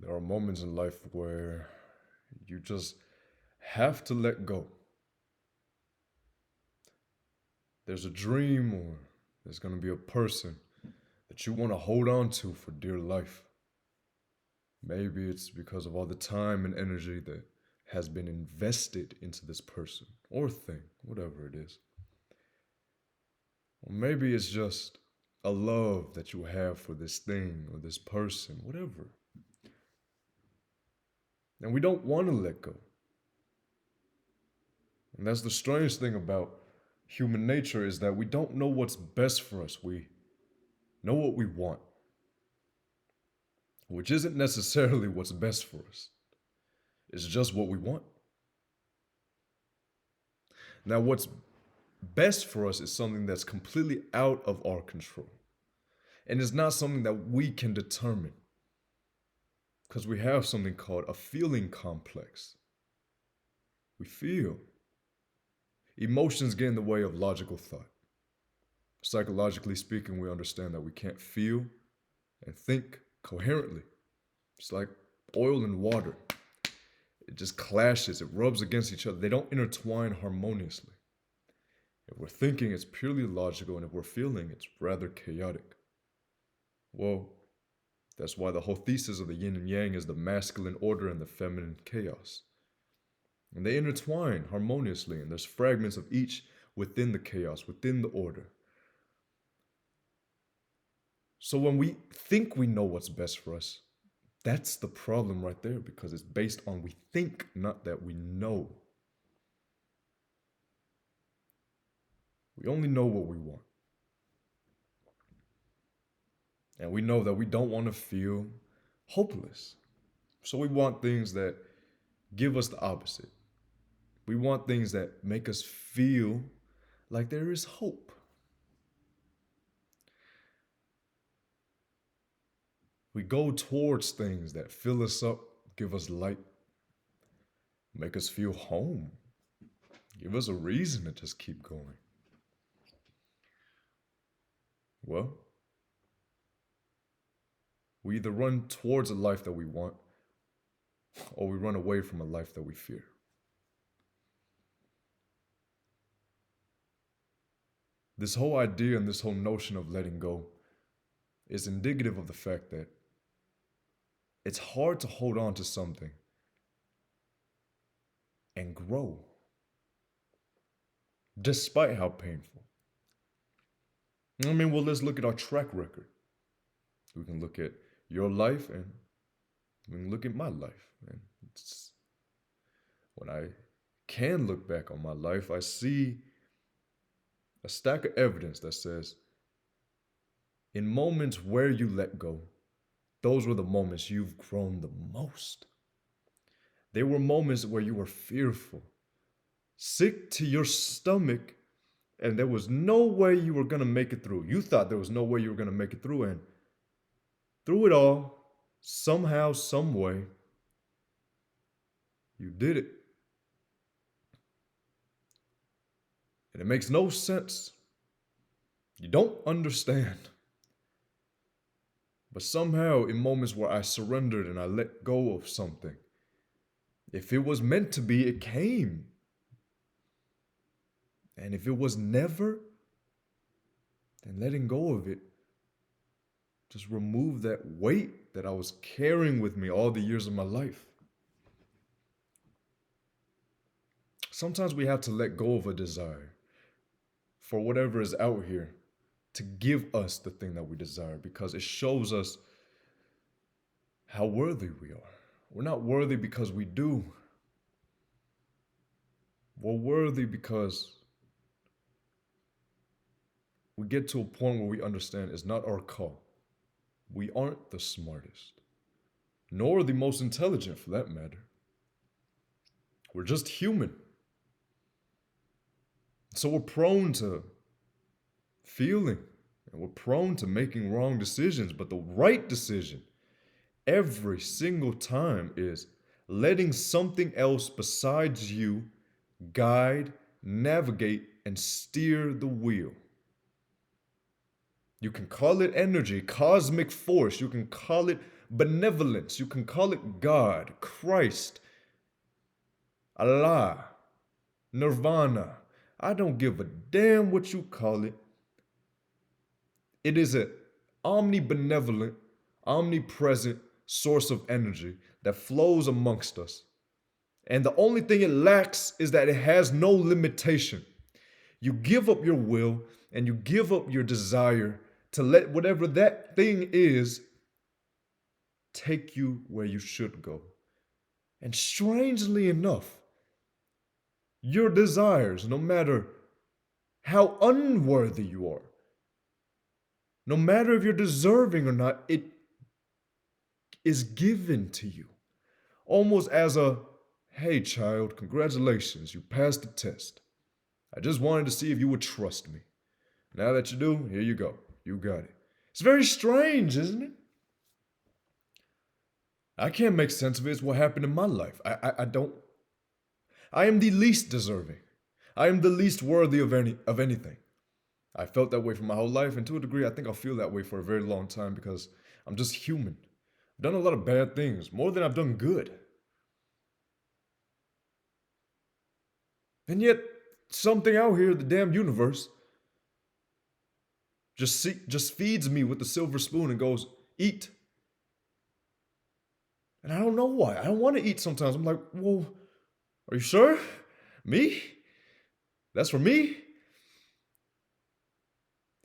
There are moments in life where you just have to let go. There's a dream or there's going to be a person that you want to hold on to for dear life. Maybe it's because of all the time and energy that has been invested into this person or thing, whatever it is. Or maybe it's just a love that you have for this thing or this person, whatever. And we don't want to let go. And that's the strange thing about human nature is that we don't know what's best for us. We know what we want, which isn't necessarily what's best for us. It's just what we want. Now, what's best for us is something that's completely out of our control. And it's not something that we can determine because we have something called a feeling complex. We feel. Emotions get in the way of logical thought. Psychologically speaking, we understand that we can't feel and think coherently. It's like oil and water. It just clashes, it rubs against each other. They don't intertwine harmoniously. If we're thinking, it's purely logical, and if we're feeling, it's rather chaotic. Well, that's why the whole thesis of the yin and yang is the masculine order and the feminine chaos. And they intertwine harmoniously, and there's fragments of each within the chaos, within the order. So when we think we know what's best for us, that's the problem right there, because it's based on we think, not that we know. We only know what we want. And we know that we don't want to feel hopeless. So we want things that give us the opposite. We want things that make us feel like there is hope. We go towards things that fill us up, give us light, make us feel home, give us a reason to just keep going. Well, we either run towards a life that we want or we run away from a life that we fear. This whole idea and this whole notion of letting go is indicative of the fact that it's hard to hold on to something and grow, despite how painful. I mean, well, let's look at our track record. We can look at your life and we can look at my life. And when I can look back on my life, I see a stack of evidence that says in moments where you let go, those were the moments you've grown the most. They were moments where you were fearful, sick to your stomach, and there was no way you were going to make it through. You thought there was no way you were going to make it through, and through it all, somehow, some way, you did it. And it makes no sense. You don't understand. But somehow, in moments where I surrendered and I let go of something, if it was meant to be, it came. And if it was never, then letting go of it just removed that weight that I was carrying with me all the years of my life. Sometimes we have to let go of a desire for whatever is out here to give us the thing that we desire, because it shows us how worthy we are. We're not worthy because we do. We're worthy because we get to a point where we understand it's not our call. We aren't the smartest, nor the most intelligent for that matter. We're just human. So we're prone to feeling, and we're prone to making wrong decisions, but the right decision every single time is letting something else besides you guide, navigate, and steer the wheel. You can call it energy, cosmic force, you can call it benevolence. You can call it God, Christ, Allah, Nirvana. I don't give a damn what you call it. It is an omnibenevolent, omnipresent source of energy that flows amongst us. And the only thing it lacks is that it has no limitation. You give up your will and you give up your desire to let whatever that thing is take you where you should go. And strangely enough, your desires, no matter how unworthy you are, no matter if you're deserving or not, it is given to you. Almost as a, hey child, congratulations, you passed the test. I just wanted to see if you would trust me. Now that you do, here you go. You got it. It's very strange, isn't it? I can't make sense of it. It's what happened in my life. I don't. I am the least deserving. I am the least worthy of anything. I felt that way for my whole life, and to a degree, I think I'll feel that way for a very long time because I'm just human. I've done a lot of bad things, more than I've done good. And yet, something out here, the damn universe, just feeds me with the silver spoon and goes, eat. And I don't know why. I don't want to eat sometimes. I'm like, well, are you sure? Me? That's for me?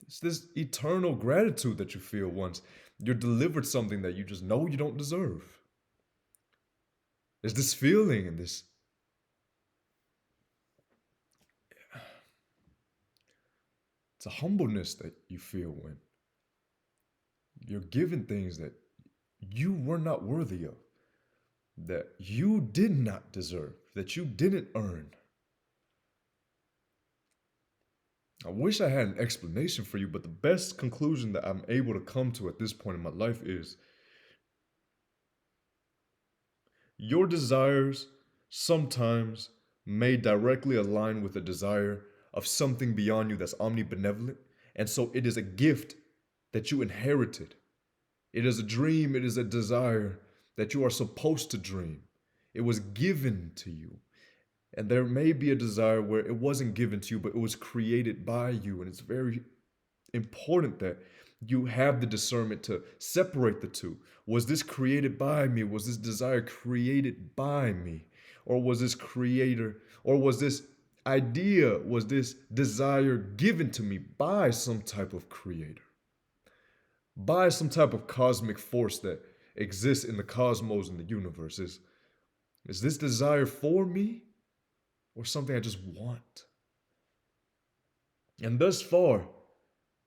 It's this eternal gratitude that you feel once you're delivered something that you just know you don't deserve. There's this feeling and this. It's a humbleness that you feel when you're given things that you were not worthy of, that you did not deserve, that you didn't earn. I wish I had an explanation for you, but the best conclusion that I'm able to come to at this point in my life is your desires sometimes may directly align with the desire of something beyond you that's omnibenevolent. And so it is a gift that you inherited. It is a dream, it is a desire that you are supposed to dream. It was given to you. And there may be a desire where it wasn't given to you, but it was created by you. And it's very important that you have the discernment to separate the two. Was this created by me? Was this desire created by me? Or was this creator, or was this idea, was this desire given to me by some type of creator? By some type of cosmic force that exists in the cosmos and the universe? Is this desire for me or something I just want? And thus far,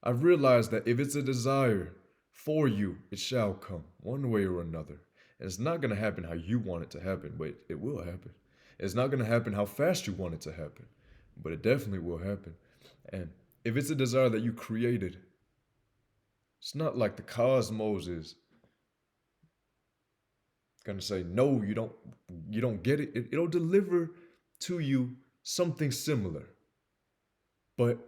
I've realized that if it's a desire for you, it shall come one way or another. And it's not going to happen how you want it to happen, but it will happen. It's not going to happen how fast you want it to happen, but it definitely will happen. And if it's a desire that you created, it's not like the cosmos is gonna say, no, you don't get it. It'll deliver to you something similar. But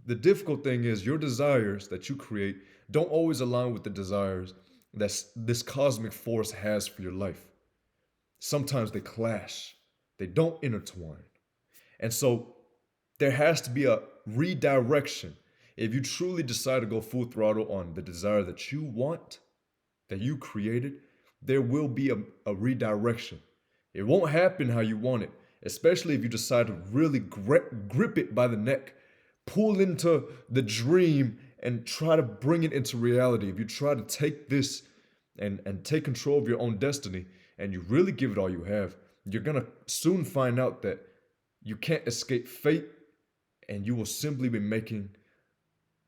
the difficult thing is your desires that you create don't always align with the desires that this cosmic force has for your life. Sometimes they clash. They don't intertwine. And so there has to be a redirection. If you truly decide to go full throttle on the desire that you want, that you created, there will be a redirection. It won't happen how you want it, especially if you decide to really grip it by the neck, pull into the dream and try to bring it into reality. If you try to take this and take control of your own destiny and you really give it all you have, you're going to soon find out that you can't escape fate, and you will simply be making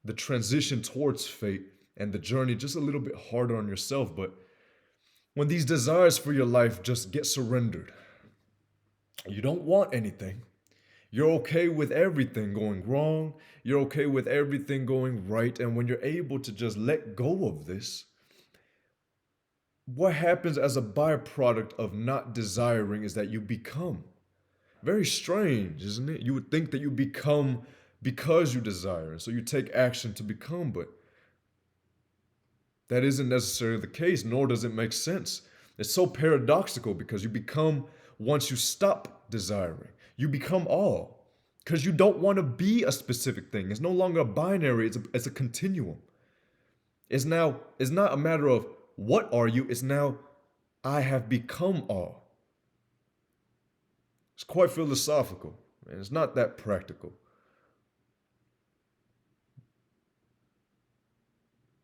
the transition towards fate and the journey just a little bit harder on yourself. But when these desires for your life just get surrendered, you don't want anything. You're okay with everything going wrong. You're okay with everything going right. And when you're able to just let go of this, what happens as a byproduct of not desiring is that you become. Very strange, isn't it? You would think that you become because you desire. And so you take action to become, but That isn't necessarily the case, nor does it make sense. It's so paradoxical because you become, once you stop desiring, you become all. Because you don't want to be a specific thing. It's no longer a binary, it's a continuum. It's not a matter of what are you, it's now I have become all. It's quite philosophical, and it's not that practical.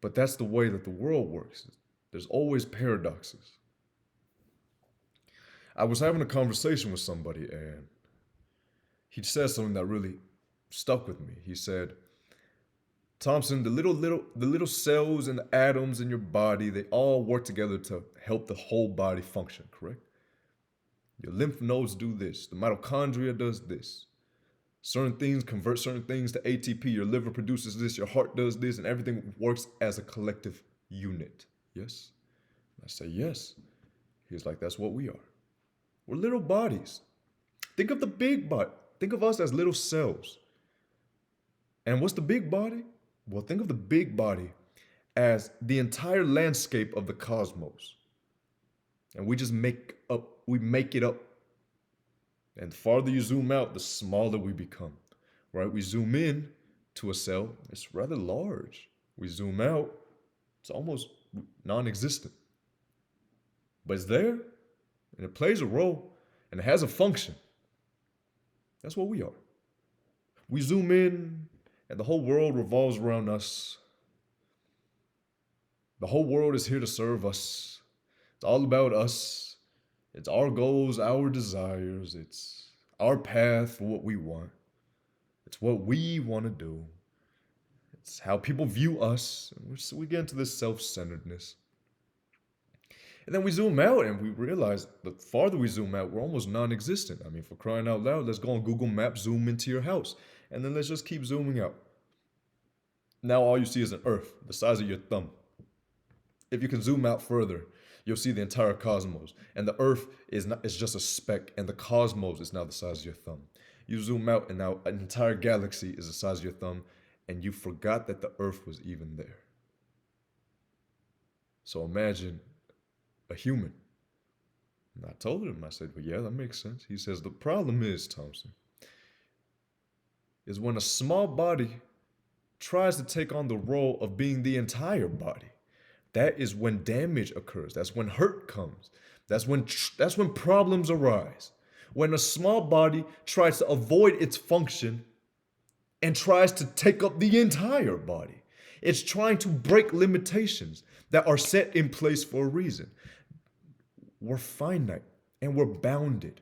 But that's the way that the world works. There's always paradoxes. I was having a conversation with somebody, and he said something that really stuck with me. He said, Thompson, the little cells and the atoms in your body, they all work together to help the whole body function, correct? Your lymph nodes do this, the mitochondria does this. Certain things convert certain things to ATP, your liver produces this, your heart does this, and everything works as a collective unit. Yes? I say, yes. He's like, that's what we are. We're little bodies. Think of the big body. Think of us as little cells. And what's the big body? Well, think of the big body as the entire landscape of the cosmos. And we just make it up. And the farther you zoom out, the smaller we become, right? We zoom in to a cell, it's rather large. We zoom out, it's almost non-existent. But it's there, and it plays a role, and it has a function. That's what we are. We zoom in, and the whole world revolves around us. The whole world is here to serve us. It's all about us. It's our goals, our desires. It's our path for what we want. It's what we want to do. It's how people view us. And we get into this self-centeredness. And then we zoom out and we realize the farther we zoom out, we're almost non-existent. I mean, for crying out loud, let's go on Google Maps, zoom into your house. And then let's just keep zooming out. Now all you see is an earth the size of your thumb. If you can zoom out further, you'll see the entire cosmos. And the earth is just a speck, and the cosmos is now the size of your thumb. You zoom out, and now an entire galaxy is the size of your thumb, and you forgot that the earth was even there. So imagine a human. And I told him, I said, well, yeah, that makes sense. He says, the problem is, Thompson, is when a small body tries to take on the role of being the entire body. That is when damage occurs. That's when hurt comes. That's when problems arise. When a small body tries to avoid its function and tries to take up the entire body. It's trying to break limitations that are set in place for a reason. We're finite and we're bounded.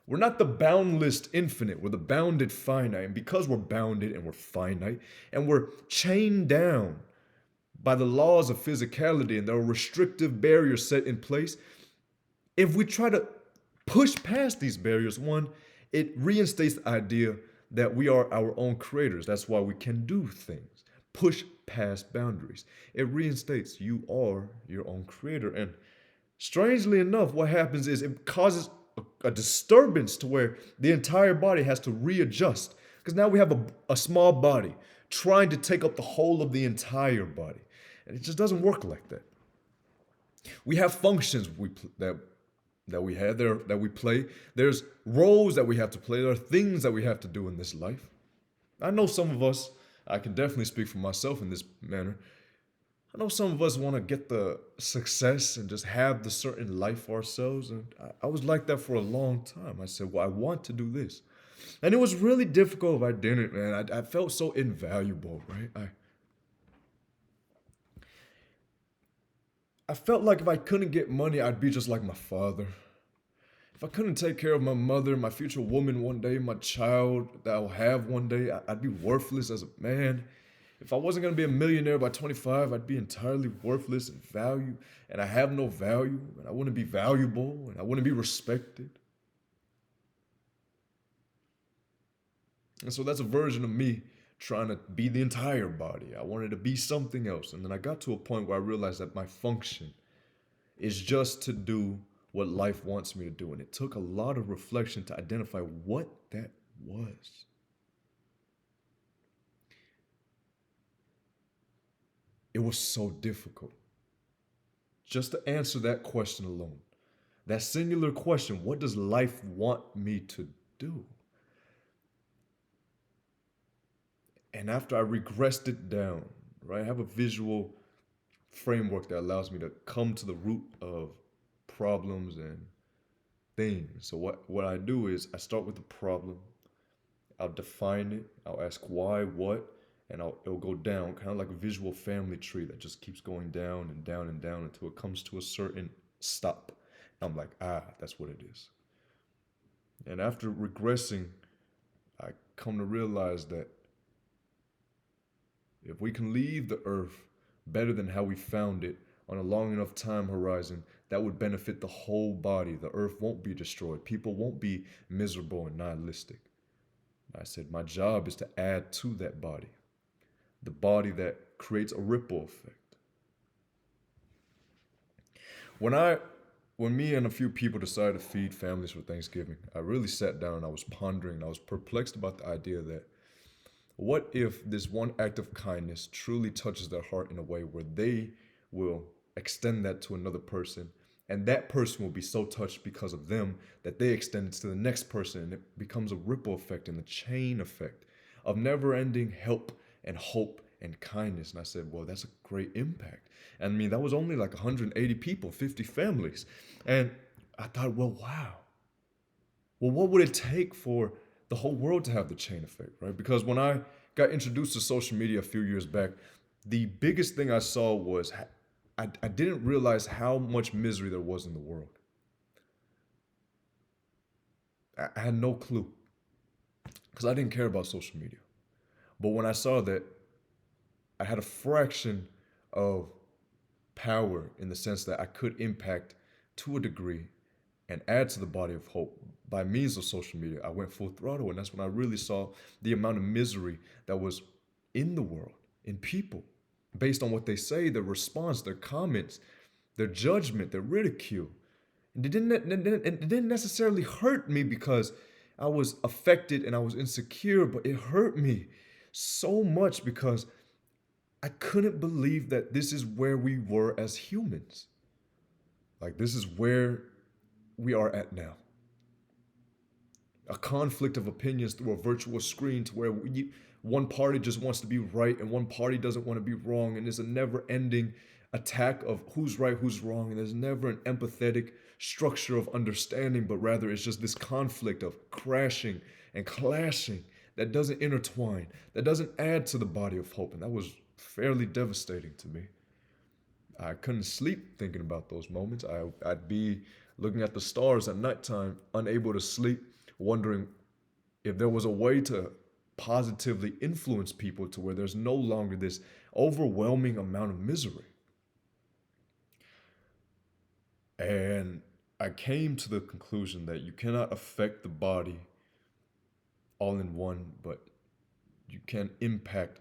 We're not the boundless infinite, we're the bounded finite. And because we're bounded and we're finite and we're chained down by the laws of physicality and there are restrictive barriers set in place, if we try to push past these barriers, one, it reinstates the idea that we are our own creators. That's why we can do things. Push past boundaries. It reinstates you are your own creator. And strangely enough, what happens is it causes a disturbance to where the entire body has to readjust. Because now we have a small body trying to take up the whole of the entire body. And it just doesn't work like that. We have functions that we play. There's roles that we have to play. There are things that we have to do in this life. I know some of us, I can definitely speak for myself in this manner. I know some of us want to get the success and just have the certain life for ourselves. And I was like that for a long time. I said, well, I want to do this. And it was really difficult if I didn't, man. I felt so invaluable, right? I felt like if I couldn't get money, I'd be just like my father. If I couldn't take care of my mother, my future woman one day, my child that I'll have one day, I'd be worthless as a man. If I wasn't going to be a millionaire by 25, I'd be entirely worthless in value, and I have no value, and I wouldn't be valuable, and I wouldn't be respected. And so that's a version of me trying to be the entire body. I wanted to be something else. And then I got to a point where I realized that my function is just to do what life wants me to do. And it took a lot of reflection to identify what that was. It was so difficult. just to answer that question alone. That singular question, what does life want me to do? And after I regressed it down, right, I have a visual framework that allows me to come to the root of problems and things. So what I do is I start with the problem, I'll define it, I'll ask why, what, and it'll go down, kind of like a visual family tree that just keeps going down and down and down until it comes to a certain stop. And I'm like, that's what it is. And after regressing, I come to realize that if we can leave the earth better than how we found it on a long enough time horizon, that would benefit the whole body. The earth won't be destroyed. People won't be miserable and nihilistic. I said, my job is to add to that body, the body that creates a ripple effect. When me and a few people decided to feed families for Thanksgiving, I really sat down and I was pondering, I was perplexed about the idea that what if this one act of kindness truly touches their heart in a way where they will extend that to another person, and that person will be so touched because of them that they extend it to the next person, and it becomes a ripple effect and a chain effect of never-ending help and hope and kindness. And I said, well, that's a great impact. And I mean, that was only like 180 people, 50 families. And I thought, well, wow. Well, what would it take for the whole world to have the chain effect, right? Because when I got introduced to social media a few years back, the biggest thing I saw was I didn't realize how much misery there was in the world. I had no clue because I didn't care about social media. But when I saw that I had a fraction of power in the sense that I could impact to a degree and add to the body of hope by means of social media, I went full throttle. And that's when I really saw the amount of misery that was in the world, in people, based on what they say, their response, their comments, their judgment, their ridicule. And it didn't necessarily hurt me because I was affected and I was insecure, but it hurt me so much because I couldn't believe that this is where we were as humans. Like, this is where we are at now. A conflict of opinions through a virtual screen to where one party just wants to be right and one party doesn't want to be wrong. And there's a never ending attack of who's right, who's wrong. And there's never an empathetic structure of understanding, but rather it's just this conflict of crashing and clashing that doesn't intertwine, that doesn't add to the body of hope. And that was fairly devastating to me. I couldn't sleep thinking about those moments. I'd be looking at the stars at nighttime, unable to sleep, wondering if there was a way to positively influence people to where there's no longer this overwhelming amount of misery. And I came to the conclusion that you cannot affect the body all in one, but you can impact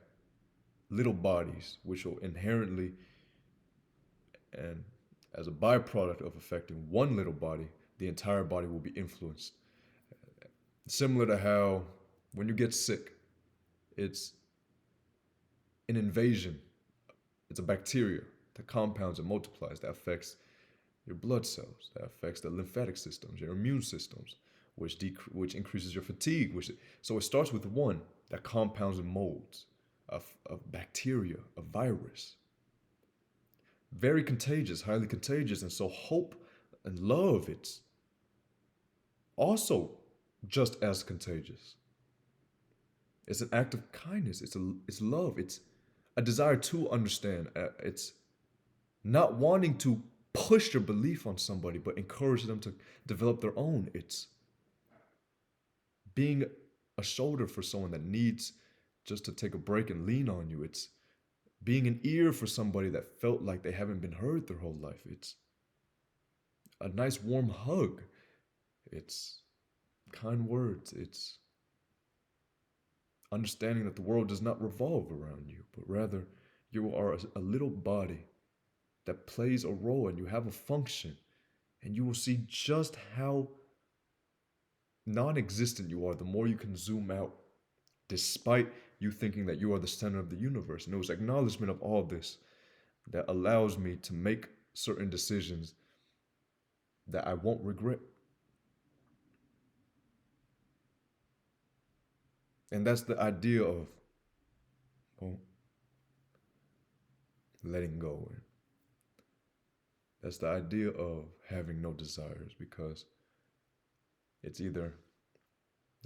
little bodies, which will inherently, and as a byproduct of affecting one little body, the entire body will be influenced. Similar to how when you get sick, it's an invasion. It's a bacteria that compounds and multiplies, that affects your blood cells, that affects the lymphatic systems, your immune systems, which increases your fatigue. So it starts with one that compounds and molds, of bacteria, a virus. Very contagious, highly contagious. And so hope and love, it's also just as contagious. It's an act of kindness. It's love. It's a desire to understand. It's not wanting to push your belief on somebody, but encourage them to develop their own. It's being a shoulder for someone that needs just to take a break and lean on you. It's being an ear for somebody that felt like they haven't been heard their whole life. It's a nice warm hug. It's kind words. It's understanding that the world does not revolve around you, but rather you are a little body that plays a role and you have a function, and you will see just how non-existent you are the more you can zoom out, despite you thinking that you are the center of the universe. And it was acknowledgement of all this that allows me to make certain decisions that I won't regret. And that's the idea of, well, letting go. That's the idea of having no desires, because it's either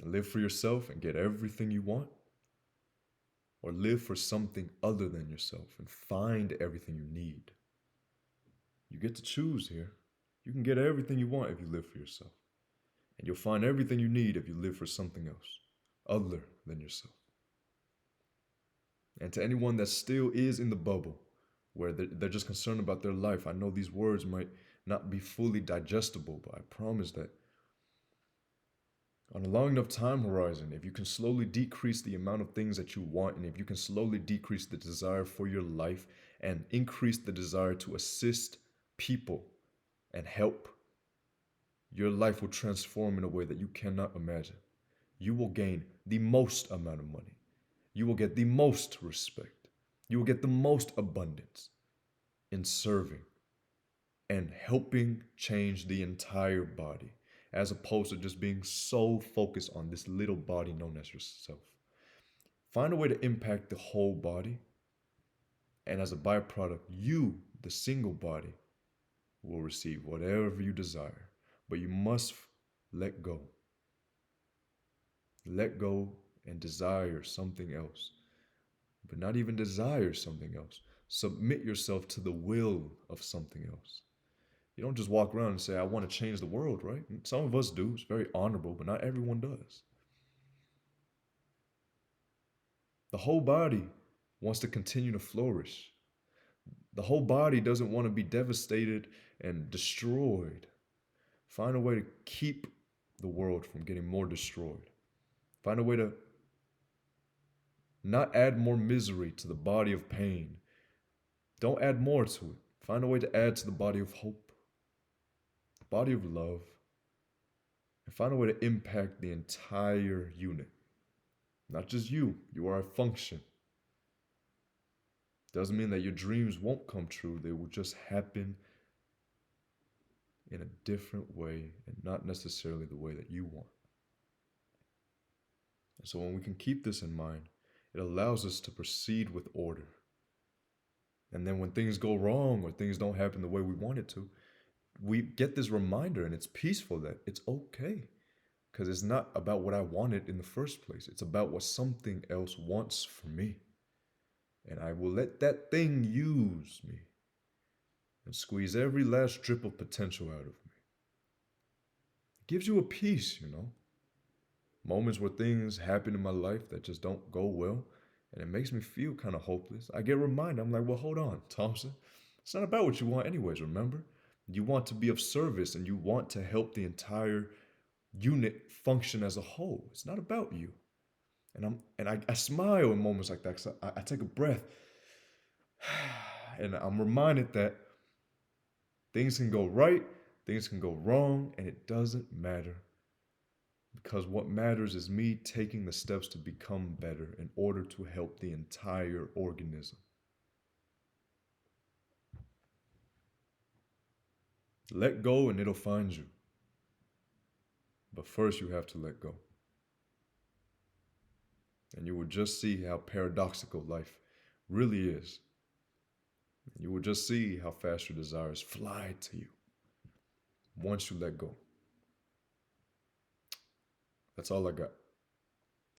live for yourself and get everything you want, or live for something other than yourself and find everything you need. You get to choose here. You can get everything you want if you live for yourself. And you'll find everything you need if you live for something else other than yourself. And to anyone that still is in the bubble, where they're just concerned about their life, I know these words might not be fully digestible, but I promise that on a long enough time horizon, if you can slowly decrease the amount of things that you want, and if you can slowly decrease the desire for your life and increase the desire to assist people and help, your life will transform in a way that you cannot imagine. You will gain the most amount of money. You will get the most respect. You will get the most abundance in serving and helping change the entire body, as opposed to just being so focused on this little body known as yourself. Find a way to impact the whole body, and as a byproduct, you, the single body, will receive whatever you desire. But you must let go. Let go and desire something else. But not even desire something else. Submit yourself to the will of something else. You don't just walk around and say, I want to change the world, right? Some of us do. It's very honorable, but not everyone does. The whole body wants to continue to flourish. The whole body doesn't want to be devastated and destroyed. Find a way to keep the world from getting more destroyed. Find a way to not add more misery to the body of pain. Don't add more to it. Find a way to add to the body of hope, the body of love, and find a way to impact the entire unit. Not just you. You are a function. Doesn't mean that your dreams won't come true. They will just happen in a different way and not necessarily the way that you want. And so when we can keep this in mind, it allows us to proceed with order. And then when things go wrong or things don't happen the way we want it to, we get this reminder, and it's peaceful that it's okay. Because it's not about what I wanted in the first place. It's about what something else wants for me. And I will let that thing use me and squeeze every last drip of potential out of me. It gives you a peace, Moments where things happen in my life that just don't go well, and it makes me feel kind of hopeless. I get reminded, I'm like, well, hold on, Thompson. It's not about what you want anyways, remember? You want to be of service, and you want to help the entire unit function as a whole. It's not about you. And I smile in moments like that, because I take a breath, and I'm reminded that things can go right, things can go wrong, and it doesn't matter. Because what matters is me taking the steps to become better in order to help the entire organism. Let go and it'll find you. But first you have to let go. And you will just see how paradoxical life really is. And you will just see how fast your desires fly to you once you let go. That's all I got.